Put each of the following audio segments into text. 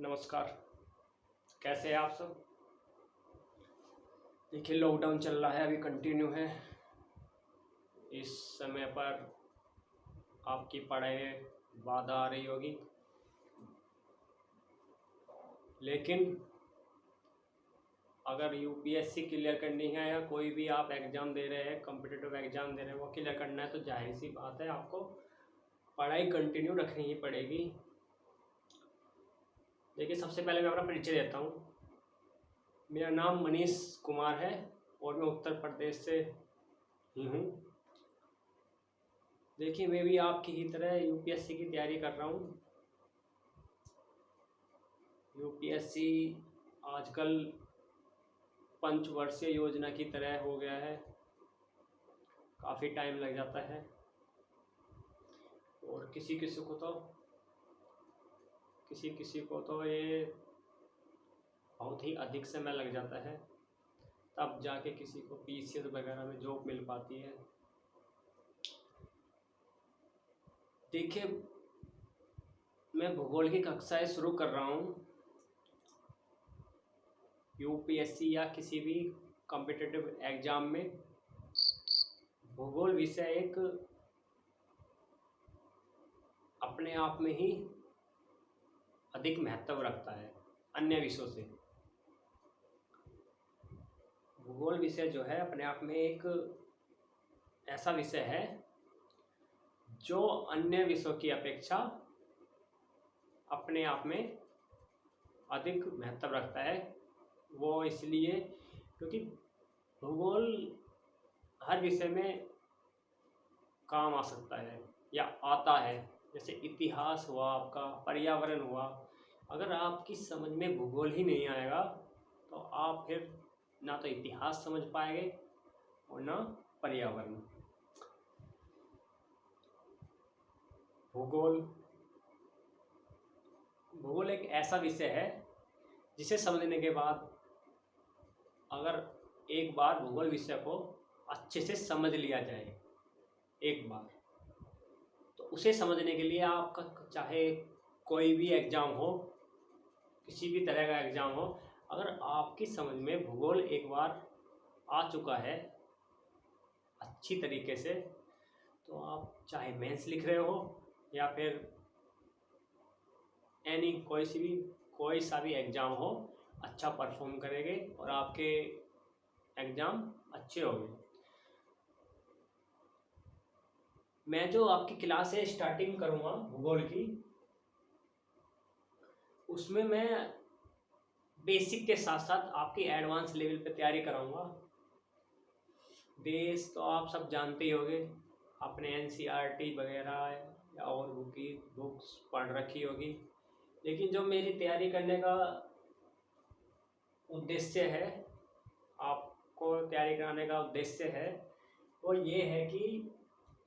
नमस्कार। कैसे हैं आप सब? देखिए, लॉकडाउन चल रहा है, अभी कंटिन्यू है। इस समय पर आपकी पढ़ाई में बाधा आ रही होगी, लेकिन अगर यूपीएससी क्लियर करनी है या कोई भी आप एग्ज़ाम दे रहे हैं, कॉम्पिटिटिव एग्ज़ाम दे रहे हैं, वो क्लियर करना है, तो जाहिर सी बात है आपको पढ़ाई कंटिन्यू रखनी ही पड़ेगी। देखिए, सबसे पहले मैं अपना परिचय देता हूँ। मेरा नाम मनीष कुमार है और मैं उत्तर प्रदेश से ही हूँ। देखिए, मैं भी आपकी ही तरह यूपीएससी की तैयारी कर रहा हूँ। यूपीएससी आजकल पंचवर्षीय योजना की तरह हो गया है, काफ़ी टाइम लग जाता है और किसी किसी को तो ये बहुत ही अधिक समय लग जाता है, तब जाके किसी को पीसीएस वगैरह में जॉब मिल पाती है। देखिए, मैं भूगोल की कक्षाएं शुरू कर रहा हूँ। यूपीएससी या किसी भी कॉम्पिटिटिव एग्ज़ाम में भूगोल विषय एक अपने आप में ही अधिक महत्व रखता है अन्य विषयों से। भूगोल विषय जो है अपने आप में एक ऐसा विषय है जो अन्य विषयों की अपेक्षा अपने आप में अधिक महत्व रखता है। वो इसलिए क्योंकि भूगोल हर विषय में काम आ सकता है या आता है। जैसे इतिहास हुआ, आपका पर्यावरण हुआ। अगर आपकी समझ में भूगोल ही नहीं आएगा तो आप फिर ना तो इतिहास समझ पाएंगे और ना पर्यावरण। भूगोल एक ऐसा विषय है जिसे समझने के बाद अगर एक बार भूगोल विषय को अच्छे से समझ लिया जाए एक बार, तो उसे समझने के लिए आपका चाहे कोई भी एग्ज़ाम हो, किसी भी तरह का एग्ज़ाम हो, अगर आपकी समझ में भूगोल एक बार आ चुका है अच्छी तरीके से, तो आप चाहे मेंस लिख रहे हो या फिर कोई सा भी एग्ज़ाम हो, अच्छा परफॉर्म करेंगे और आपके एग्ज़ाम अच्छे होंगे। मैं जो आपकी क्लास है स्टार्टिंग करूँगा भूगोल की, उसमें मैं बेसिक के साथ साथ आपकी एडवांस लेवल पे तैयारी कराऊंगा। देश तो आप सब जानते ही होंगे, आपने एनसीईआरटी वगैरह या और बुक्स पढ़ रखी होगी। लेकिन जो मेरी तैयारी करने का उद्देश्य है, आपको तैयारी कराने का उद्देश्य है, वो ये है कि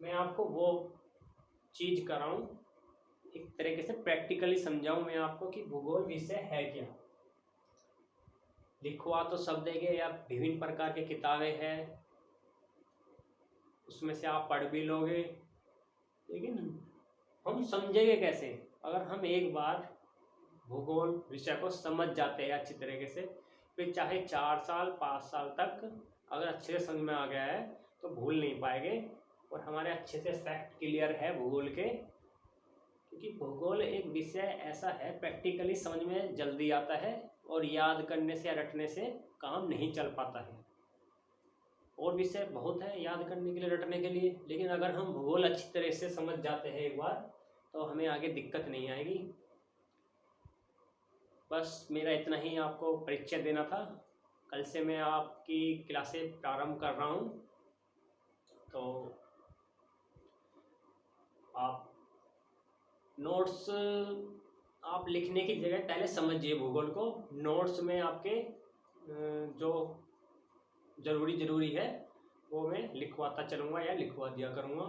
मैं आपको वो चीज़ कराऊं, एक तरीके से प्रैक्टिकली समझाऊं मैं आपको कि भूगोल विषय है क्या। लिखवा तो सब देंगे या विभिन्न प्रकार की किताबें हैं, उसमें से आप पढ़ भी लोगे, लेकिन हम समझेंगे कैसे? अगर हम एक बार भूगोल विषय को समझ जाते हैं अच्छी तरीके से, फिर चाहे 4 साल 5 साल तक अगर अच्छे से समझ में आ गया है तो भूल नहीं पाएंगे और हमारे अच्छे से फैक्ट क्लियर है भूगोल के। क्योंकि भूगोल एक विषय ऐसा है प्रैक्टिकली समझ में जल्दी आता है और याद करने से या रटने से काम नहीं चल पाता है। और विषय बहुत है याद करने के लिए, रटने के लिए, लेकिन अगर हम भूगोल अच्छी तरह से समझ जाते हैं एक बार, तो हमें आगे दिक्कत नहीं आएगी। बस मेरा इतना ही आपको परिचय देना था। कल से मैं आपकी क्लासें प्रारंभ कर रहा हूँ, तो आप नोट्स आप लिखने की जगह पहले समझिए भूगोल को। नोट्स में आपके जो ज़रूरी है वो मैं लिखवाता चलूँगा या लिखवा दिया करूँगा।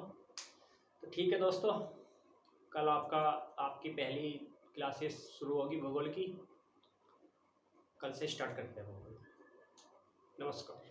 तो ठीक है दोस्तों, कल आपकी पहली क्लासेस शुरू होगी भूगोल की। कल से स्टार्ट करते हैं भूगोल। नमस्कार।